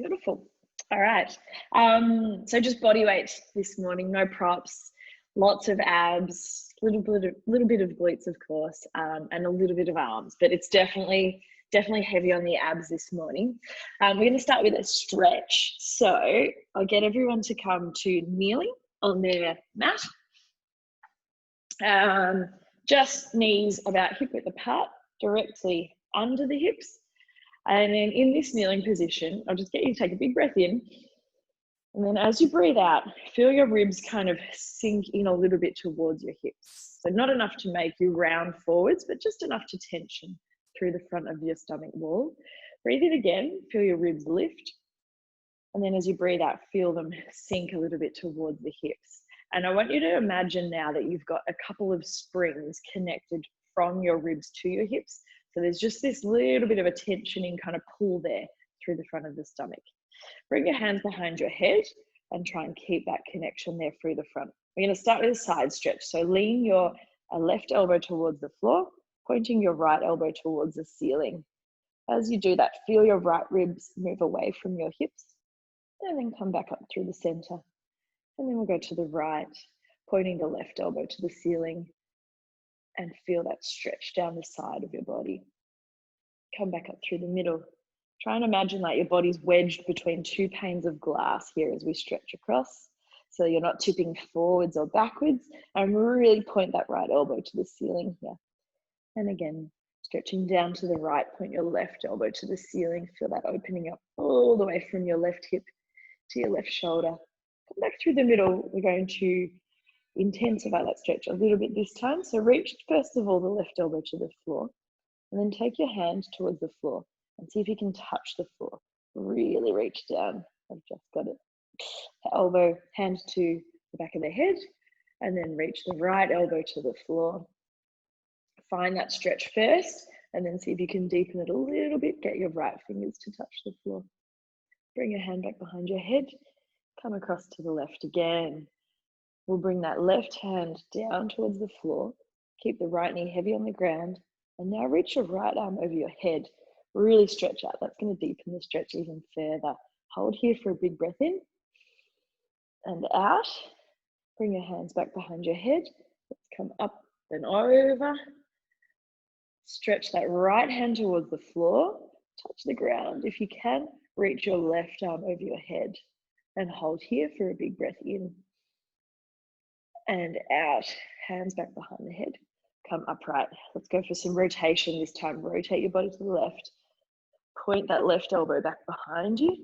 Beautiful. All right. So just body weight this morning, no props, lots of abs, little bit of glutes, of course, and a little bit of arms, but it's definitely heavy on the abs this morning. We're going to start with a stretch. So I'll get everyone to come to kneeling on their mat. Just knees about hip width apart, directly under the hips. And then in this kneeling position, I'll just get you to take a big breath in. And then as you breathe out, feel your ribs kind of sink in a little bit towards your hips. So not enough to make you round forwards, but just enough to tension through the front of your stomach wall. Breathe in again, feel your ribs lift. And then as you breathe out, feel them sink a little bit towards the hips. And I want you to imagine now that you've got a couple of springs connected from your ribs to your hips. So there's just this little bit of a tensioning kind of pull there through the front of the stomach. Bring your hands behind your head and try and keep that connection there through the front. We're going to start with a side stretch. So lean your left elbow towards the floor, pointing your right elbow towards the ceiling. As you do that, feel your right ribs move away from your hips and then come back up through the center. And then we'll go to the right, pointing the left elbow to the ceiling and feel that stretch down the side of your body. Come back up through the middle. Try and imagine like your body's wedged between two panes of glass here as we stretch across. So you're not tipping forwards or backwards, and really point that right elbow to the ceiling here. And again, stretching down to the right, point your left elbow to the ceiling. Feel that opening up all the way from your left hip to your left shoulder. Come back through the middle. We're going to intensify that stretch a little bit this time. So reach first of all the left elbow to the floor, and then take your hand towards the floor and see if you can touch the floor. Really reach down. I've just got it. Elbow, hand to the back of the head, and then reach the right elbow to the floor. Find that stretch first, and then see if you can deepen it a little bit. Get your right fingers to touch the floor. Bring your hand back behind your head. Come across to the left again. We'll bring that left hand down towards the floor. Keep the right knee heavy on the ground. And now reach your right arm over your head. Really stretch out. That's going to deepen the stretch even further. Hold here for a big breath in and out. Bring your hands back behind your head. Let's come up and over. Stretch that right hand towards the floor. Touch the ground. If you can, reach your left arm over your head and hold here for a big breath in and out. Hands back behind the head. Come upright. Let's go for some rotation this time. Rotate your body to the left. Point that left elbow back behind you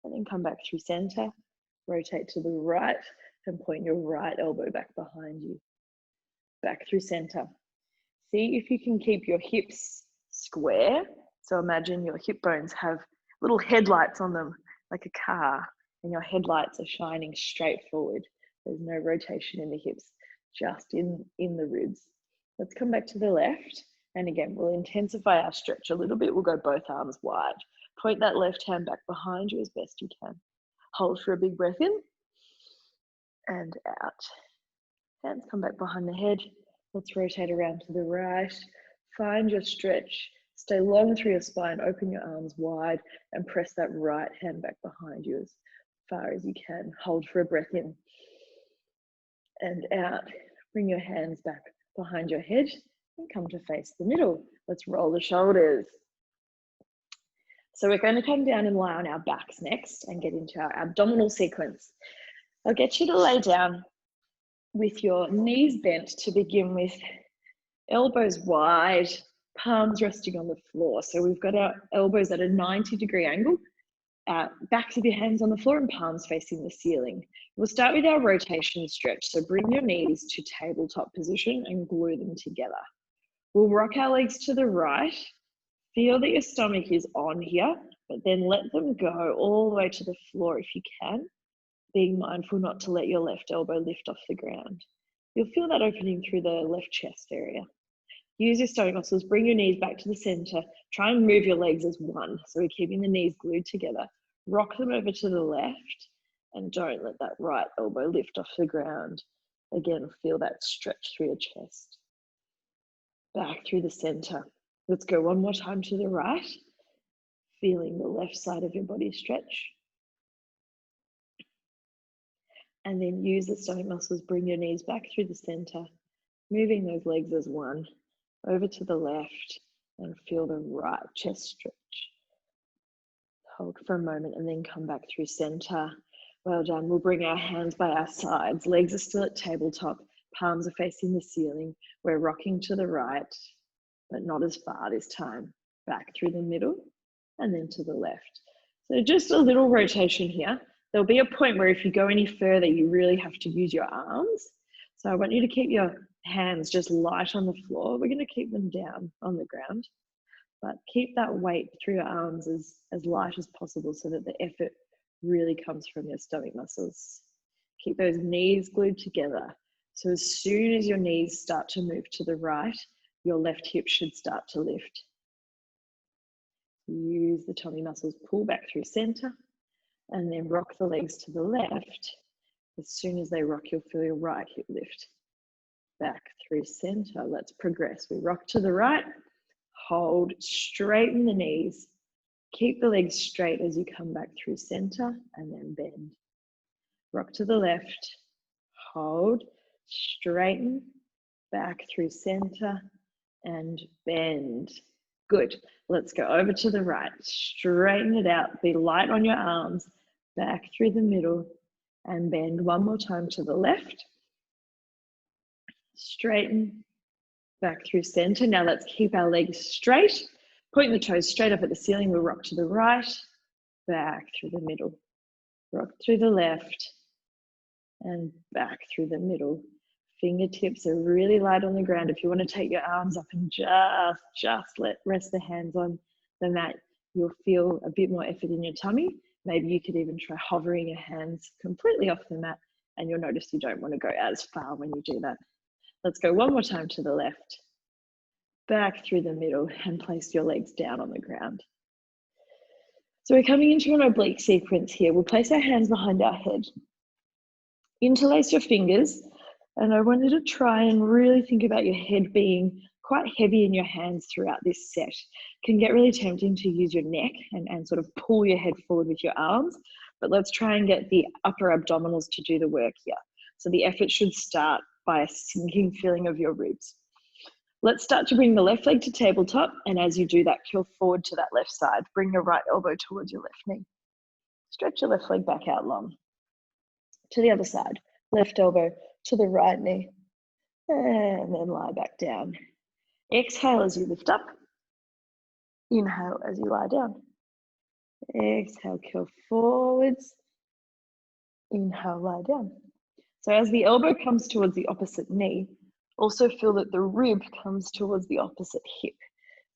and then come back through center. Rotate to the right and point your right elbow back behind you. Back through center. See if you can keep your hips square. So imagine your hip bones have little headlights on them like a car, and your headlights are shining straight forward. There's no rotation in the hips, just in the ribs. Let's come back to the left. And again, we'll intensify our stretch a little bit. We'll go both arms wide. Point that left hand back behind you as best you can. Hold for a big breath in and out. Hands come back behind the head. Let's rotate around to the right. Find your stretch. Stay long through your spine. Open your arms wide and press that right hand back behind you as far as you can. Hold for a breath in and out. Bring your hands back behind your head and come to face the middle. Let's roll the shoulders. So we're going to come down and lie on our backs next and get into our abdominal sequence. I'll get you to lay down with your knees bent to begin with, elbows wide, palms resting on the floor. So we've got our elbows at a 90-degree angle, backs of your hands on the floor and palms facing the ceiling. We'll start with our rotation stretch. So bring your knees to tabletop position and glue them together. We'll rock our legs to the right. Feel that your stomach is on here, but then let them go all the way to the floor if you can, being mindful not to let your left elbow lift off the ground. You'll feel that opening through the left chest area. Use your stomach muscles, bring your knees back to the center. Try and move your legs as one. So we're keeping the knees glued together. Rock them over to the left and don't let that right elbow lift off the ground. Again, feel that stretch through your chest. Back through the center. Let's go one more time to the right. Feeling the left side of your body stretch. And then use the stomach muscles, bring your knees back through the center, moving those legs as one, over to the left, and feel the right chest stretch. Hold for a moment and then come back through center. Well done. We'll bring our hands by our sides. Legs are still at tabletop. Palms are facing the ceiling. We're rocking to the right, but not as far this time. Back through the middle and then to the left. So just a little rotation here. There'll be a point where if you go any further, you really have to use your arms. So I want you to keep your hands just light on the floor. We're going to keep them down on the ground, but keep that weight through your arms as light as possible so that the effort really comes from your stomach muscles. Keep those knees glued together. So as soon as your knees start to move to the right, your left hip should start to lift. Use the tummy muscles, pull back through center, and then rock the legs to the left. As soon as they rock, you'll feel your right hip lift. Back through center. Let's progress. We rock to the right, hold, straighten the knees. Keep the legs straight as you come back through center and then bend. Rock to the left, hold, straighten, back through center and bend. Good. Let's go over to the right. Straighten it out. Be light on your arms. Back through the middle and bend. One more time to the left. Straighten. Back through center. Now let's keep our legs straight. Point the toes straight up at the ceiling. We'll rock to the right. Back through the middle. Rock through the left. And back through the middle. Fingertips are really light on the ground. If you want to take your arms up and just rest the hands on the mat, you'll feel a bit more effort in your tummy. Maybe you could even try hovering your hands completely off the mat, and you'll notice you don't want to go as far when you do that. Let's go one more time to the left. Back through the middle and place your legs down on the ground. So we're coming into an oblique sequence here. We'll place our hands behind our head. Interlace your fingers. And I want you to try and really think about your head being quite heavy in your hands throughout this set. It can get really tempting to use your neck and sort of pull your head forward with your arms, but let's try and get the upper abdominals to do the work here. So the effort should start by a sinking feeling of your ribs. Let's start to bring the left leg to tabletop, and as you do that, curl forward to that left side. Bring your right elbow towards your left knee. Stretch your left leg back out long. To the other side, left elbow to the right knee, and then lie back down. Exhale as you lift up. Inhale as you lie down. Exhale, curl forwards. Inhale, lie down. So as the elbow comes towards the opposite knee, also feel that the rib comes towards the opposite hip,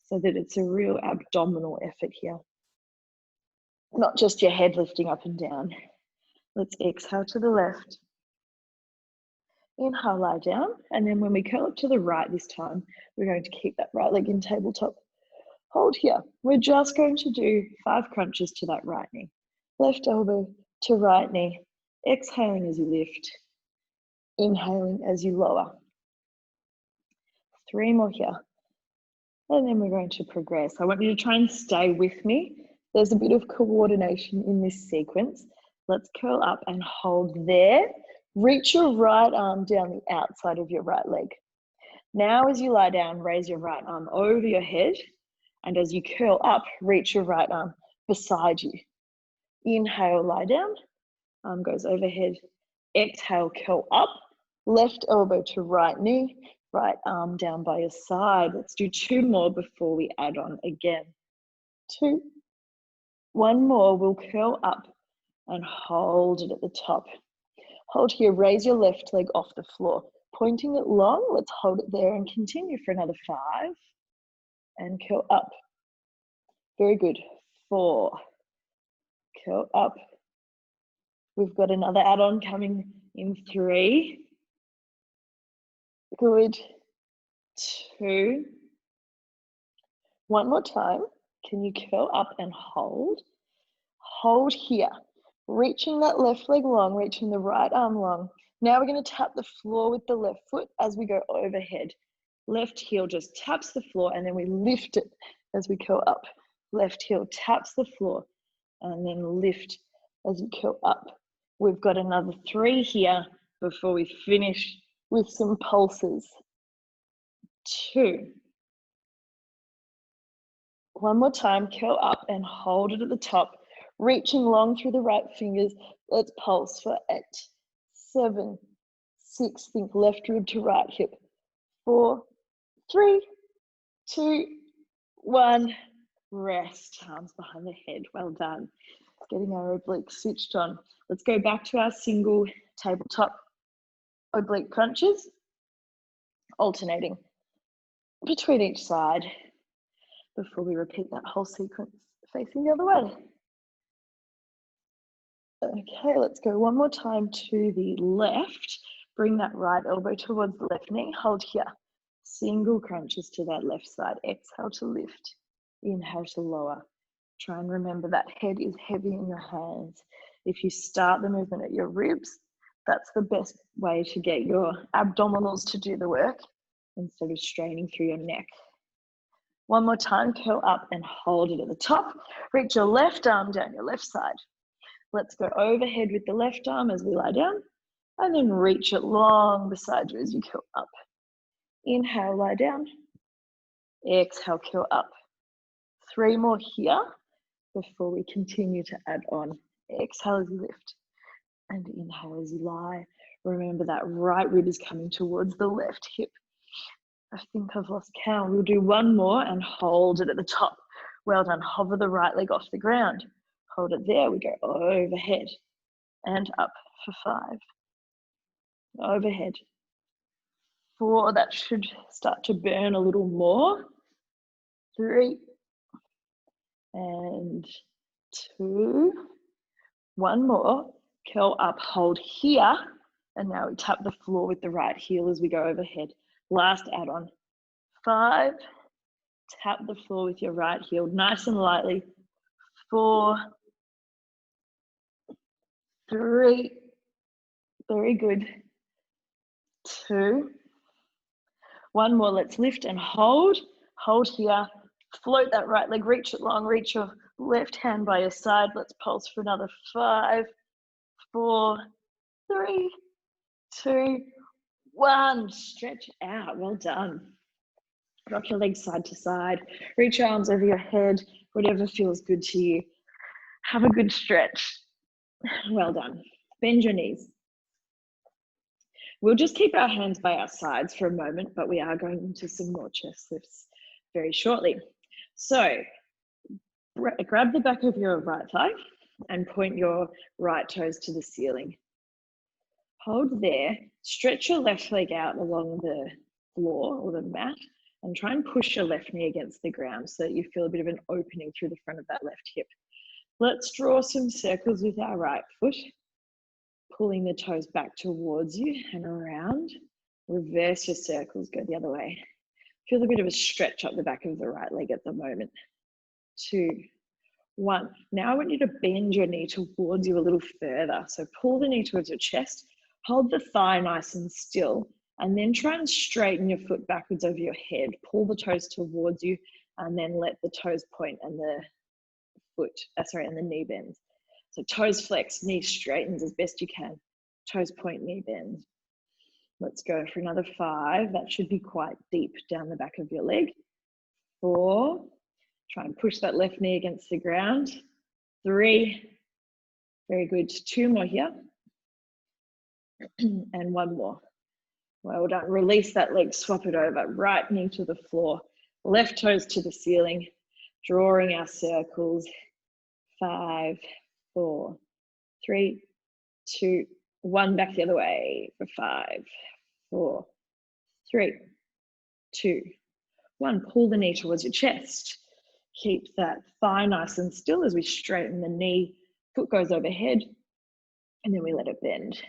so that it's a real abdominal effort here. Not just your head lifting up and down. Let's exhale to the left. Inhale, lie down, and then when we curl up to the right this time, we're going to keep that right leg in tabletop. Hold here. We're just going to do 5 crunches to that right knee. Left elbow to right knee. Exhaling as you lift. Inhaling as you lower. 3 more here. And then we're going to progress. I want you to try and stay with me. There's a bit of coordination in this sequence. Let's curl up and hold there. Reach your right arm down the outside of your right leg. Now as you lie down, raise your right arm over your head. And as you curl up, reach your right arm beside you. Inhale, lie down. Arm goes overhead. Exhale, curl up. Left elbow to right knee. Right arm down by your side. Let's do 2 more before we add on again. 2. 1 more. We'll curl up and hold it at the top. Hold here, raise your left leg off the floor. Pointing it long, let's hold it there and continue for another 5. And curl up. Very good. 4. Curl up. We've got another add-on coming in 3. Good. 2. 1 more time. Can you curl up and hold? Hold here. Reaching that left leg long, reaching the right arm long. Now we're going to tap the floor with the left foot as we go overhead. Left heel just taps the floor and then we lift it as we curl up. Left heel taps the floor and then lift as you curl up. We've got another 3 here before we finish with some pulses. 2. One more time, curl up and hold it at the top, reaching long through the right fingers. Let's pulse for 8, 7, 6, think left rib to right hip. 4, 3, 2, 1. Rest, arms behind the head. Well done. Getting our obliques switched on. Let's go back to our single tabletop oblique crunches, alternating between each side before we repeat that whole sequence facing the other way. Okay, let's go one more time to the left. Bring that right elbow towards the left knee. Hold here. Single crunches to that left side. Exhale to lift. Inhale to lower. Try and remember that head is heavy in your hands. If you start the movement at your ribs, that's the best way to get your abdominals to do the work instead of straining through your neck. One more time, curl up and hold it at the top. Reach your left arm down your left side. Let's go overhead with the left arm as we lie down, and then reach it long beside you as you curl up. Inhale, lie down. Exhale, curl up. 3 more here before we continue to add on. Exhale as you lift, and inhale as you lie. Remember that right rib is coming towards the left hip. I think I've lost count. We'll do 1 more and hold it at the top. Well done. Hover the right leg off the ground. Hold it there. We go overhead and up for 5. Overhead. 4. That should start to burn a little more. 3 and 2. 1 more. Curl up, hold here. And now we tap the floor with the right heel as we go overhead. Last add on. 5. Tap the floor with your right heel, nice and lightly. 4, 3. Very good. 2. 1 more. Let's lift and hold. Hold here. Float that right leg. Reach it long. Reach your left hand by your side. Let's pulse for another 5, 4, 3, 2, 1. Stretch out. Well done. Rock your legs side to side. Reach your arms over your head. Whatever feels good to you. Have a good stretch. Well done. Bend your knees. We'll just keep our hands by our sides for a moment, but we are going into some more chest lifts very shortly. So grab the back of your right thigh and point your right toes to the ceiling. Hold there. Stretch your left leg out along the floor or the mat and try and push your left knee against the ground so that you feel a bit of an opening through the front of that left hip. Let's draw some circles with our right foot, pulling the toes back towards you and around. Reverse your circles, go the other way. Feel a bit of a stretch up the back of the right leg at the moment. 2, 1. Now I want you to bend your knee towards you a little further. So pull the knee towards your chest, hold the thigh nice and still, and then try and straighten your foot backwards over your head. Pull the toes towards you and then let the toes point and the and the knee bends. So toes flex, knee straightens as best you can. Toes point, knee bend. Let's go for another 5. That should be quite deep down the back of your leg. 4. Try and push that left knee against the ground. 3. Very good. 2 more here. And 1 more. Well done. Release that leg, swap it over. Right knee to the floor. Left toes to the ceiling. Drawing our circles. 5, 4, 3, 2, 1. Back the other way for 5, 4, 3, 2, 1. Pull the knee towards your chest. Keep that thigh nice and still as we straighten the knee. Foot goes overhead and then we let it bend.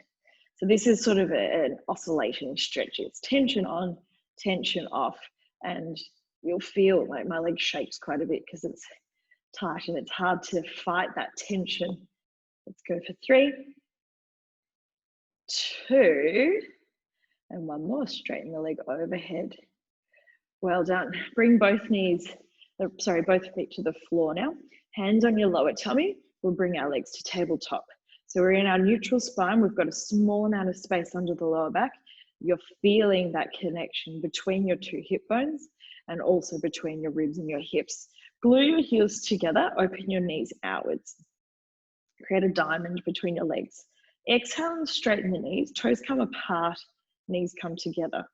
So this is sort of an oscillating stretch. It's tension on, tension off, and you'll feel like my leg shakes quite a bit because it's tight and it's hard to fight that tension. Let's go for 3, 2, and 1 more. Straighten the leg overhead. Well done. Bring both feet to the floor now. Hands on your lower tummy. We'll bring our legs to tabletop. So we're in our neutral spine. We've got a small amount of space under the lower back. You're feeling that connection between your two hip bones and also between your ribs and your hips. Glue your heels together, open your knees outwards. Create a diamond between your legs. Exhale and straighten the knees. Toes come apart, knees come together.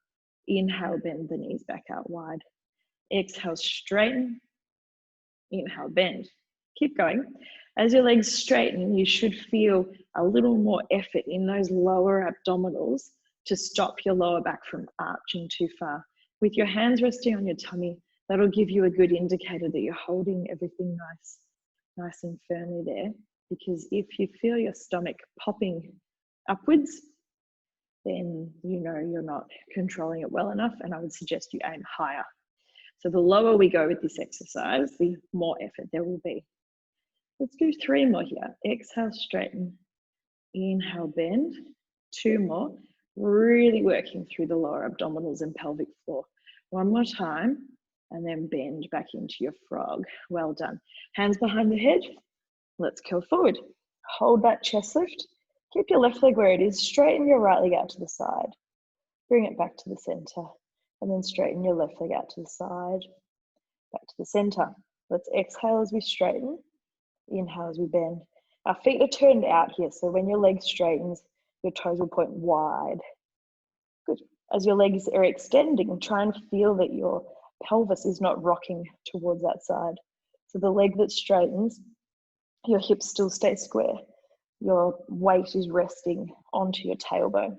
Inhale, bend the knees back out wide. Exhale, straighten. Inhale, bend. Keep going. As your legs straighten, you should feel a little more effort in those lower abdominals to stop your lower back from arching too far. With your hands resting on your tummy, that'll give you a good indicator that you're holding everything nice and firmly there. Because if you feel your stomach popping upwards, then you know you're not controlling it well enough, and I would suggest you aim higher. So the lower we go with this exercise, the more effort there will be. Let's do 3 more here. Exhale, straighten. Inhale, bend. 2 more. Really working through the lower abdominals and pelvic floor. 1 more time, and then bend back into your frog. Well done. Hands behind the head. Let's curl forward. Hold that chest lift. Keep your left leg where it is. Straighten your right leg out to the side. Bring it back to the center. And then straighten your left leg out to the side. Back to the center. Let's exhale as we straighten. Inhale as we bend. Our feet are turned out here, so when your leg straightens, your toes will point wide. Good. As your legs are extending, try and feel that your pelvis is not rocking towards that side. So the leg that straightens, your hips still stay square. Your weight is resting onto your tailbone.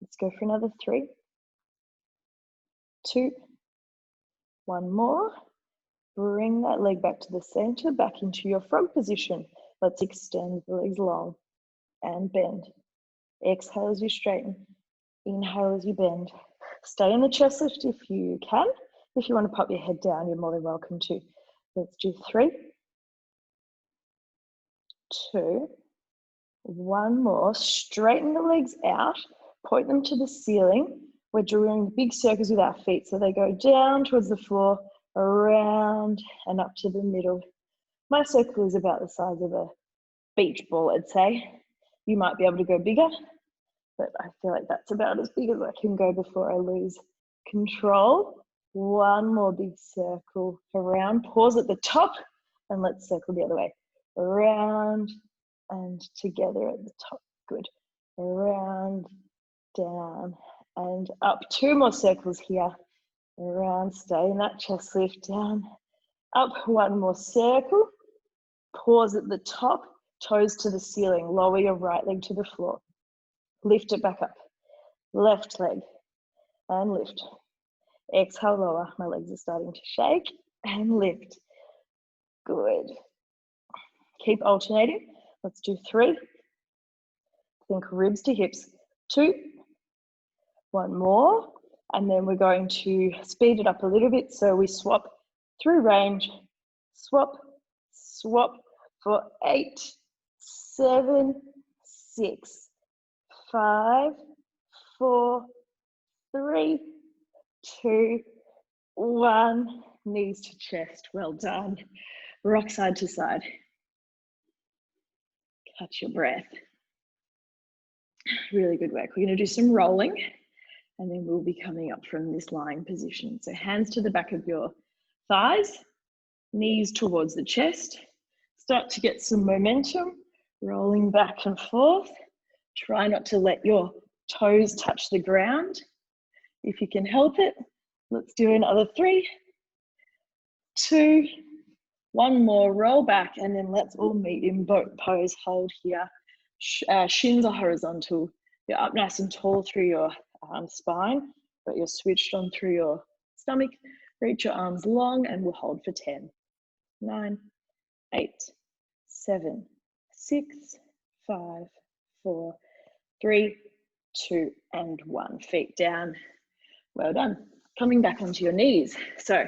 Let's go for another 3, 2, 1 more. Bring that leg back to the center, back into your frog position. Let's extend the legs long and bend. Exhale as you straighten. Inhale as you bend. Stay in the chest lift if you can. If you want to pop your head down, you're more than welcome to. Let's do 3, 2, 1 more. Straighten the legs out. Point them to the ceiling. We're drawing big circles with our feet, so they go down towards the floor, around and up to the middle. My circle is about the size of a beach ball, I'd say. You might be able to go bigger, but I feel like that's about as big as I can go before I lose control. 1 more big circle around. Pause at the top, and let's circle the other way. Around and together at the top. Good. Around, down, and up. 2 more circles here. Around, stay in that chest lift, down, up. 1 more circle. Pause at the top, toes to the ceiling. Lower your right leg to the floor. Lift it back up. Left leg, and lift. Exhale, lower. My legs are starting to shake, and lift. Good. Keep alternating. Let's do 3. Think ribs to hips. 2. 1 more. And then we're going to speed it up a little bit. So we swap through range. Swap, swap for 8, 7, 6, 5, 4, 3, 2, 1. Knees to chest. Well done. Rock side to side. Catch your breath. Really good work. We're going to do some rolling, and then we'll be coming up from this lying position. So hands to the back of your thighs, knees towards the chest. Start to get some momentum, rolling back and forth. Try not to let your toes touch the ground. If you can help it, let's do another 3, 2, 1 more. Roll back, and then let's all meet in boat pose. Hold here. Shins are horizontal. You're up nice and tall through your spine, but you're switched on through your stomach. Reach your arms long, and we'll hold for 10, 9, 8, 7, 6, 5, 4, 3, 2, and 1. Feet down. Well done. Coming back onto your knees. So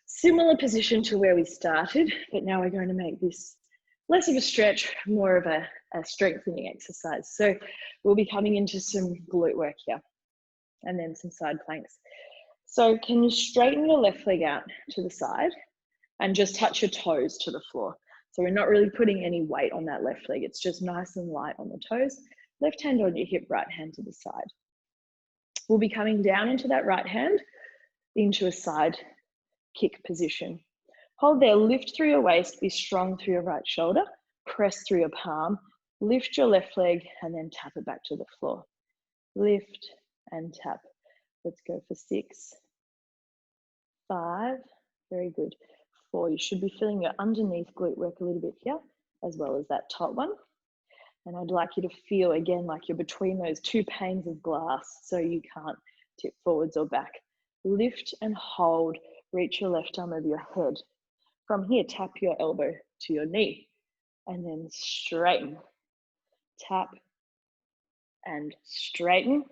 similar position to where we started, but now we're going to make this less of a stretch, more of a strengthening exercise. So we'll be coming into some glute work here, and then some side planks. So can you straighten your left leg out to the side and just touch your toes to the floor? So we're not really putting any weight on that left leg. It's just nice and light on the toes. Left hand on your hip, right hand to the side. We'll be coming down into that right hand, into a side kick position. Hold there, lift through your waist, be strong through your right shoulder, press through your palm, lift your left leg, and then tap it back to the floor. Lift and tap. Let's go for 6, 5, very good. 4, you should be feeling your underneath glute work a little bit here, as well as that top one. And I'd like you to feel again like you're between those two panes of glass, so you can't tip forwards or back. Lift and hold, reach your left arm over your head. From here, tap your elbow to your knee, and then straighten. Tap and straighten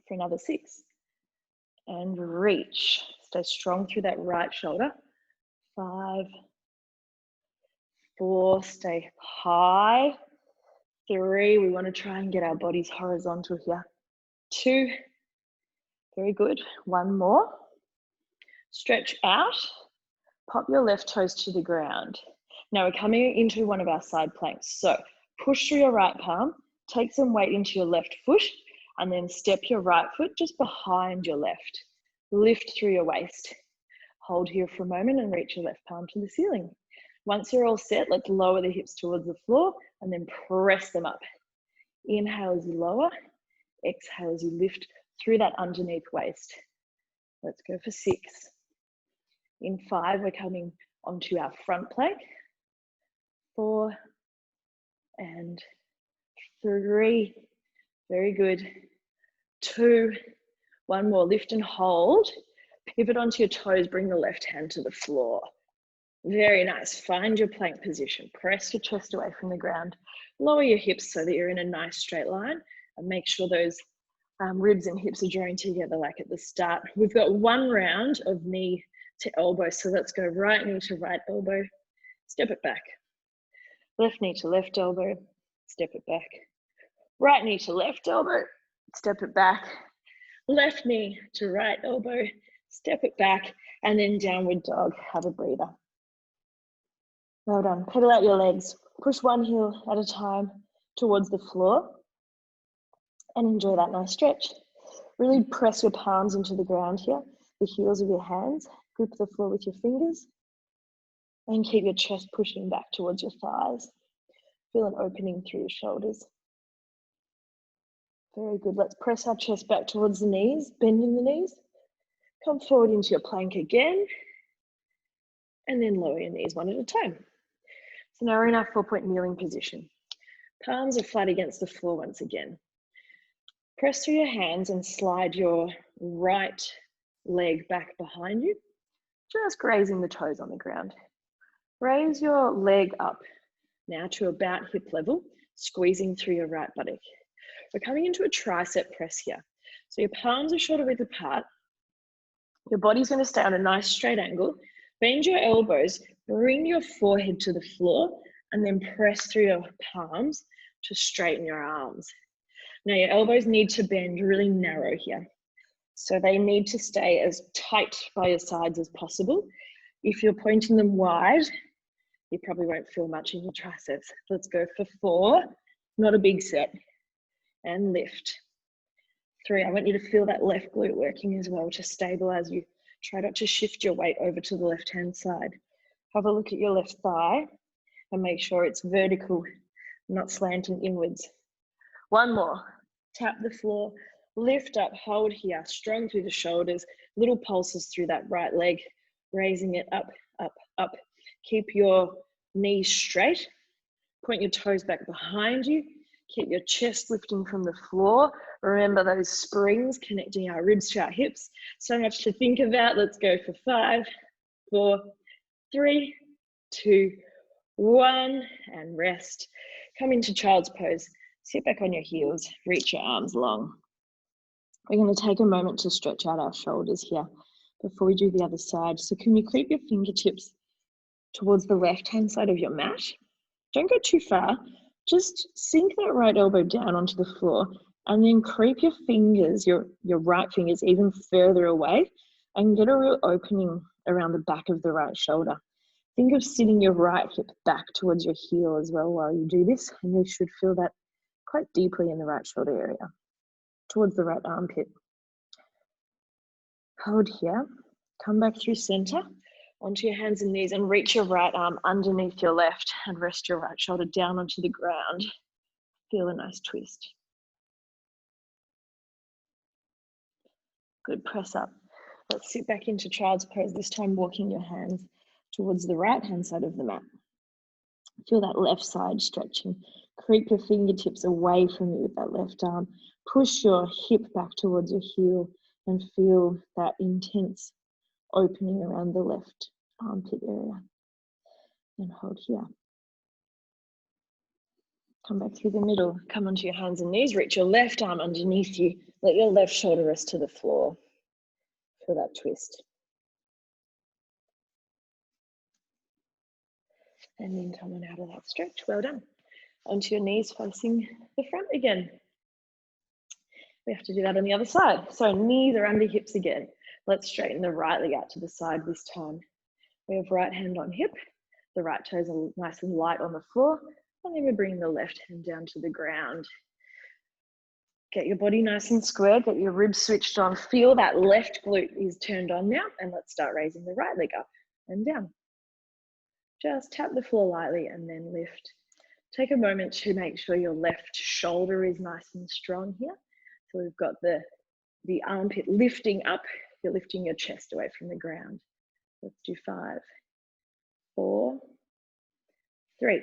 for another 6. And reach. Stay strong through that right shoulder. 5, 4, stay high. 3, we want to try and get our bodies horizontal here. 2, very good. 1 more. Stretch out. Pop your left toes to the ground. Now we're coming into one of our side planks. So push through your right palm, take some weight into your left foot, and then step your right foot just behind your left. Lift through your waist. Hold here for a moment and reach your left palm to the ceiling. Once you're all set, let's lower the hips towards the floor and then press them up. Inhale as you lower, exhale as you lift through that underneath waist. Let's go for 6. In 5, we're coming onto our front plank. 4 and 3, very good. 2, 1 more, lift and hold. Pivot onto your toes, bring the left hand to the floor. Very nice, find your plank position. Press your chest away from the ground. Lower your hips so that you're in a nice straight line, and make sure those ribs and hips are joined together like at the start. We've got 1 round of knee to elbow, so let's go right knee to right elbow, step it back. Left knee to left elbow, step it back. Right knee to left elbow, step it back. Left knee to right elbow, step it back, and then downward dog. Have a breather. Well done. Pedal out your legs. Push one heel at a time towards the floor and enjoy that nice stretch. Really press your palms into the ground here, the heels of your hands. Grip the floor with your fingers and keep your chest pushing back towards your thighs. Feel an opening through your shoulders. Very good. Let's press our chest back towards the knees, bending the knees. Come forward into your plank again, and then lower your knees one at a time. So now we're in our 4-point kneeling position. Palms are flat against the floor once again. Press through your hands and slide your right leg back behind you, just grazing the toes on the ground. Raise your leg up now to about hip level, squeezing through your right buttock. We're coming into a tricep press here. So your palms are shoulder width apart. Your body's going to stay on a nice straight angle. Bend your elbows, bring your forehead to the floor, and then press through your palms to straighten your arms. Now your elbows need to bend really narrow here. So they need to stay as tight by your sides as possible. If you're pointing them wide, you probably won't feel much in your triceps. Let's go for 4, not a big set, and lift. 3, I want you to feel that left glute working as well to stabilize you. Try not to shift your weight over to the left-hand side. Have a look at your left thigh and make sure it's vertical, not slanting inwards. 1 more, tap the floor, lift up, hold here, strong through the shoulders, little pulses through that right leg, raising it up, up, up. Keep your knees straight, point your toes back behind you, keep your chest lifting from the floor. Remember those springs connecting our ribs to our hips. So much to think about. Let's go for 5, 4, 3, 2, 1, and rest. Come into child's pose. Sit back on your heels, reach your arms long. We're going to take a moment to stretch out our shoulders here before we do the other side. So can you creep your fingertips towards the left-hand side of your mat? Don't go too far. Just sink that right elbow down onto the floor and then creep your fingers, your right fingers, even further away and get a real opening around the back of the right shoulder. Think of sitting your right hip back towards your heel as well while you do this, and you should feel that quite deeply in the right shoulder area, towards the right armpit. Hold here, come back through center, onto your hands and knees, and reach your right arm underneath your left and rest your right shoulder down onto the ground. Feel a nice twist. Good, press up. Let's sit back into child's pose, this time walking your hands towards the right hand side of the mat. Feel that left side stretching. Creep your fingertips away from you with that left arm. Push your hip back towards your heel and feel that intense opening around the left armpit area. And hold here. Come back through the middle. Come onto your hands and knees. Reach your left arm underneath you. Let your left shoulder rest to the floor. Feel that twist. And then come on out of that stretch. Well done. Onto your knees facing the front again. We have to do that on the other side. So knees are under hips again. Let's straighten the right leg out to the side this time. We have right hand on hip. The right toes are nice and light on the floor. And then we're bringing the left hand down to the ground. Get your body nice and square. Get your ribs switched on. Feel that left glute is turned on now. And let's start raising the right leg up and down. Just tap the floor lightly and then lift. Take a moment to make sure your left shoulder is nice and strong here. So we've got the armpit lifting up. You're lifting your chest away from the ground. Let's do 5, 4, 3,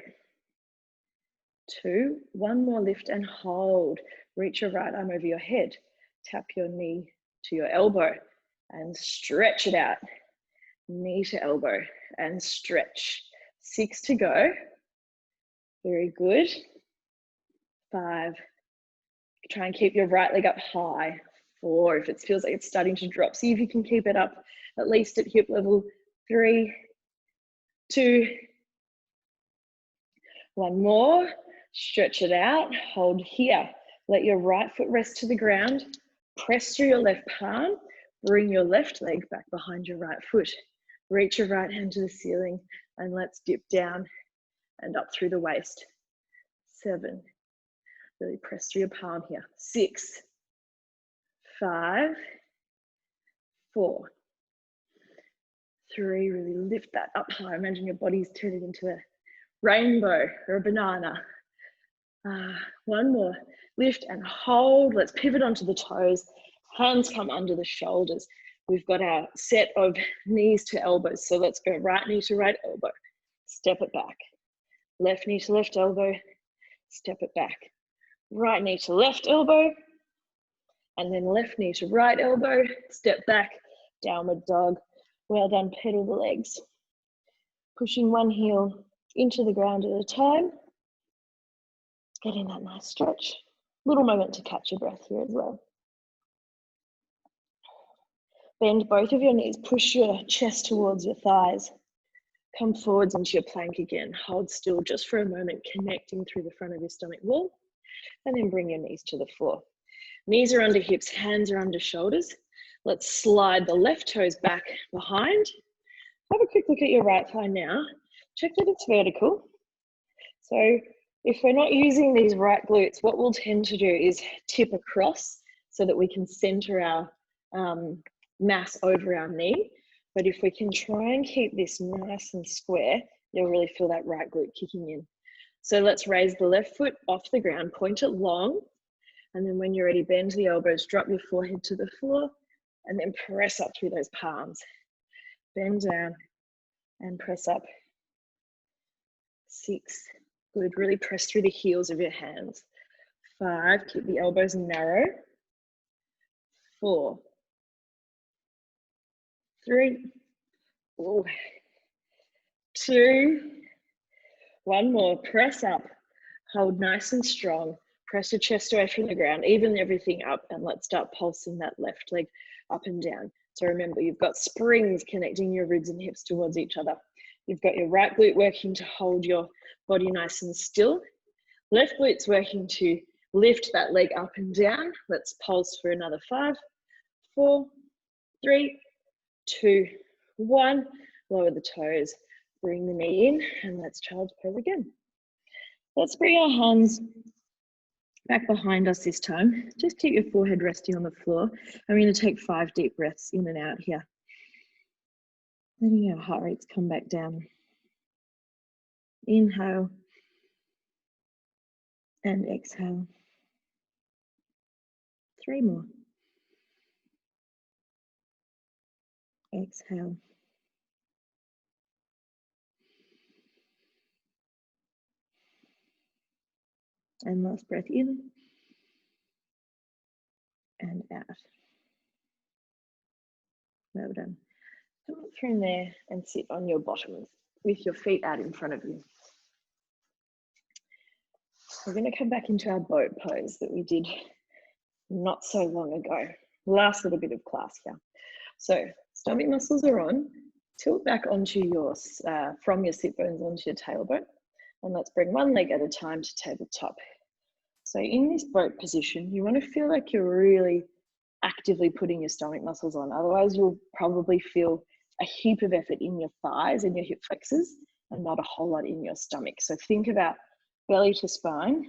2, one more lift and hold. Reach your right arm over your head. Tap your knee to your elbow and stretch it out. Knee to elbow and stretch. 6 to go. Very good. 5. Try and keep your right leg up high. 4, if it feels like it's starting to drop, see if you can keep it up at least at hip level. 3, 2, one more. Stretch it out. Hold here. Let your right foot rest to the ground. Press through your left palm. Bring your left leg back behind your right foot. Reach your right hand to the ceiling and let's dip down and up through the waist. 7. Really press through your palm here. 6, 5, 4, 3. Really lift that up high. Imagine your body's turning into a rainbow or a banana. 1 more. Lift and hold. Let's pivot onto the toes. Hands come under the shoulders. We've got our set of knees to elbows. So let's go right knee to right elbow. Step it back. Left knee to left elbow. Step it back. Right knee to left elbow. And then left knee to right elbow. Step back. Downward dog. Well done. Pedal the legs. Pushing one heel into the ground at a time. Getting that nice stretch. Little moment to catch your breath here as well. Bend both of your knees. Push your chest towards your thighs. Come forwards into your plank again. Hold still just for a moment, connecting through the front of your stomach wall. And then bring your knees to the floor. Knees are under hips, hands are under shoulders. Let's slide the left toes back behind. Have a quick look at your right thigh now. Check that it's vertical. So if we're not using these right glutes, what we'll tend to do is tip across so that we can center our mass over our knee. But if we can try and keep this nice and square, you'll really feel that right glute kicking in. So let's raise the left foot off the ground, point it long. And then when you're ready, bend the elbows, drop your forehead to the floor, and then press up through those palms. Bend down and press up. 6. Good, really press through the heels of your hands. 5, keep the elbows narrow. 4, 3, 2, one more, press up, hold nice and strong, press your chest away from the ground, even everything up, and let's start pulsing that left leg up and down. So remember, you've got springs connecting your ribs and hips towards each other. You've got your right glute working to hold your body nice and still. Left glute's working to lift that leg up and down. Let's pulse for another 5, 4, 3, 2, 1. Lower the toes. bring the knee in and let's child's pose again. Let's bring our hands back behind us this time. Just keep your forehead resting on the floor. I'm going to take 5 deep breaths in and out here. Letting our heart rates come back down. Inhale and exhale. 3 more. Exhale. And last breath in and out. Well done. Come up from there and sit on your bottoms with your feet out in front of you. We're going to come back into our boat pose that we did not so long ago. Last little bit of class here. So stomach muscles are on. Tilt back onto your, from your sit bones onto your tailbone. And let's bring one leg at a time to tabletop. So in this boat position, you want to feel like you're really actively putting your stomach muscles on. Otherwise, you'll probably feel a heap of effort in your thighs and your hip flexors and not a whole lot in your stomach. So think about belly to spine,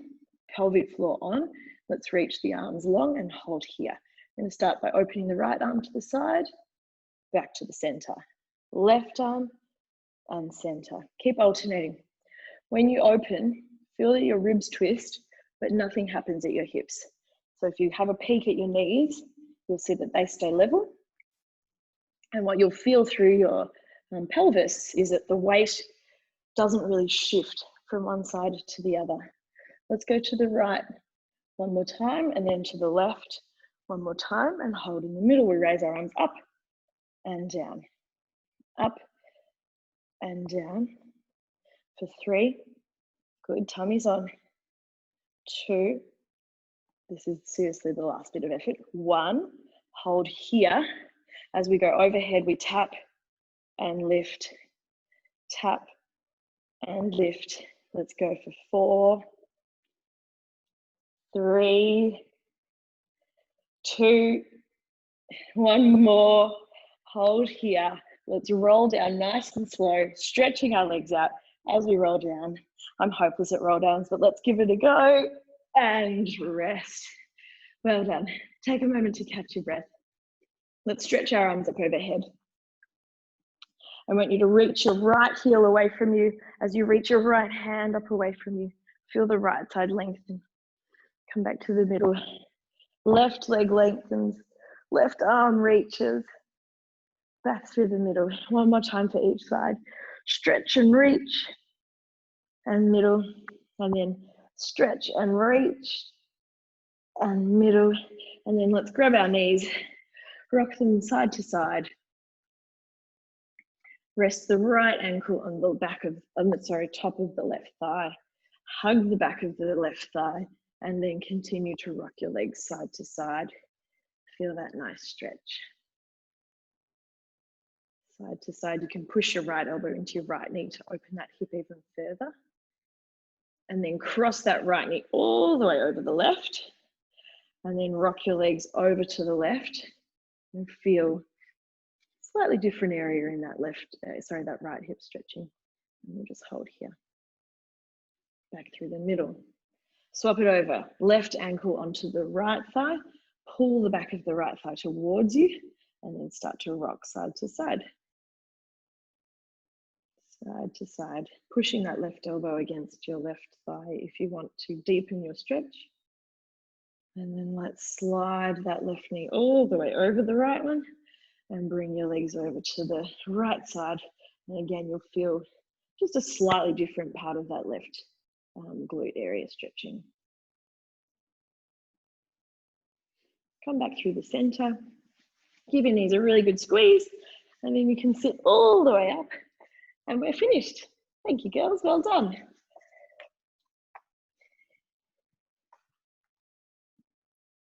pelvic floor on. Let's reach the arms long and hold here. I'm going to start by opening the right arm to the side, back to the center. Left arm and center. Keep alternating. When you open, feel that your ribs twist, but nothing happens at your hips. So if you have a peek at your knees, you'll see that they stay level. And what you'll feel through your pelvis is that the weight doesn't really shift from one side to the other. Let's go to the right one more time, and then to the left one more time, and hold in the middle. We raise our arms up and down, up and down for 3. Good, tummy's on. 2, this is seriously the last bit of effort. 1, hold here. As we go overhead, we tap and lift, tap and lift. Let's go for 4, 3, 2, 1 more. Hold here. Let's roll down nice and slow, stretching our legs out as we roll down. I'm hopeless at roll downs, but let's give it a go and rest. Well done. Take a moment to catch your breath. Let's stretch our arms up overhead. I want you to reach your right heel away from you. As you reach your right hand up away from you, feel the right side lengthen. Come back to the middle. Left leg lengthens, left arm reaches. Back through the middle. One more time for each side. Stretch and reach, and middle, and then stretch and reach, and middle, and then let's grab our knees, rock them side to side. Rest the right ankle on the back of, top of the left thigh. Hug the back of the left thigh, and then continue to rock your legs side to side. Feel that nice stretch. Side to side, you can push your right elbow into your right knee to open that hip even further. And then cross that right knee all the way over the left. And then rock your legs over to the left and feel a slightly different area in that that right hip stretching. And we'll just hold here. Back through the middle. Swap it over. Left ankle onto the right thigh. Pull the back of the right thigh towards you. And then start to rock side to side. Side to side, pushing that left elbow against your left thigh if you want to deepen your stretch. And then let's slide that left knee all the way over the right one and bring your legs over to the right side. And again, you'll feel just a slightly different part of that left glute area stretching. Come back through the center. Give your knees a really good squeeze, and then you can sit all the way up. And we're finished. Thank you, girls. Well done.